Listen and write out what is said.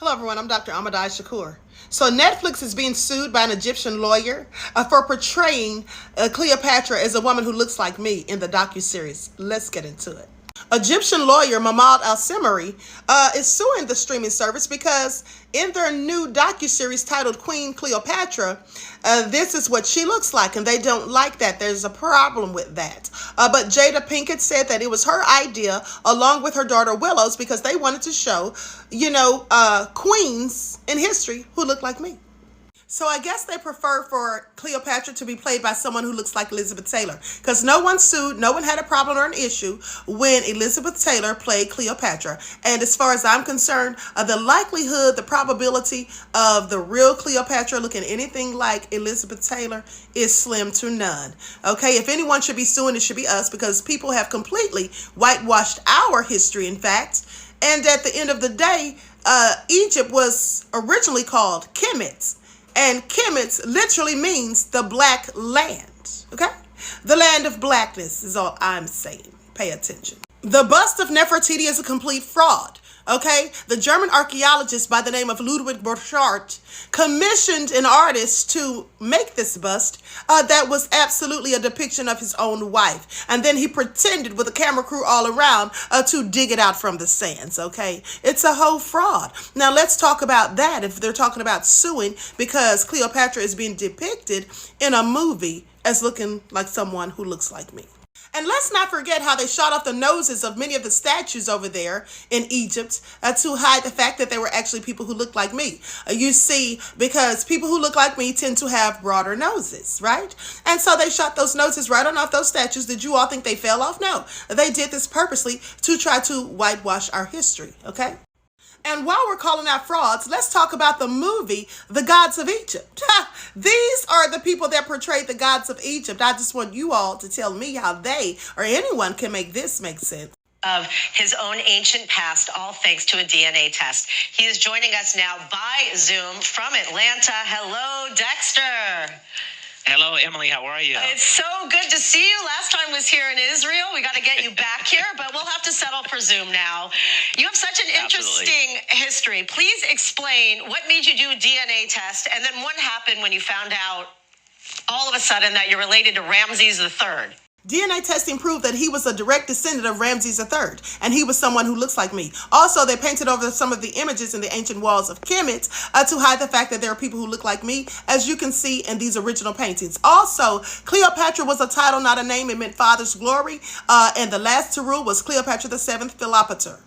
Hello everyone, I'm Dr. Ahmadai Shakur. So Netflix is being sued by an Egyptian lawyer for portraying Cleopatra as a woman who looks like me in the docuseries. Let's get into it. Egyptian lawyer Mahmoud Al-Simari is suing the streaming service because in their new docuseries titled Queen Cleopatra, this is what she looks like, and they don't like that. There's a problem with that. But Jada Pinkett said that it was her idea, along with her daughter Willows, because they wanted to show, queens in history who look like me. So I guess they prefer for Cleopatra to be played by someone who looks like Elizabeth Taylor, because no one sued, no one had a problem or an issue when Elizabeth Taylor played Cleopatra. And as far as I'm concerned, the likelihood, the probability of the real Cleopatra looking anything like Elizabeth Taylor is slim to none. Okay, if anyone should be suing, it should be us, because people have completely whitewashed our history, in fact. And at the end of the day, Egypt was originally called Kemet. And Kemet literally means the black land, okay? The land of blackness is all I'm saying. Pay attention. The bust of Nefertiti is a complete fraud, okay? The German archaeologist by the name of Ludwig Borchardt commissioned an artist to make this bust that was absolutely a depiction of his own wife. And then he pretended with a camera crew all around to dig it out from the sands, okay? It's a whole fraud. Now, let's talk about that if they're talking about suing because Cleopatra is being depicted in a movie as looking like someone who looks like me. And let's not forget how they shot off the noses of many of the statues over there in Egypt to hide the fact that they were actually people who looked like me. You see, because people who look like me tend to have broader noses, right? And so they shot those noses right on off those statues. Did you all think they fell off? No, they did this purposely to try to whitewash our history, okay? And while we're calling out frauds, let's talk about the movie, The Gods of Egypt. These are the people that portrayed the gods of Egypt. I just want you all to tell me how they or anyone can make this make sense. Of his own ancient past, all thanks to a DNA test. He is joining us now by Zoom from Atlanta. Hello, Dexter. Hello, Emily. How are you? It's so good to see you. Last time was here in Israel. We got to get you back here, but we'll have to settle for Zoom now. You have such an interesting history. Please explain what made you do a DNA test, and then what happened when you found out all of a sudden that you're related to Ramses III. DNA testing proved that he was a direct descendant of Ramses III, and he was someone who looks like me. Also, they painted over some of the images in the ancient walls of Kemet to hide the fact that there are people who look like me, as you can see in these original paintings. Also, Cleopatra was a title, not a name. It meant father's glory, and the last to rule was Cleopatra VII Philopator.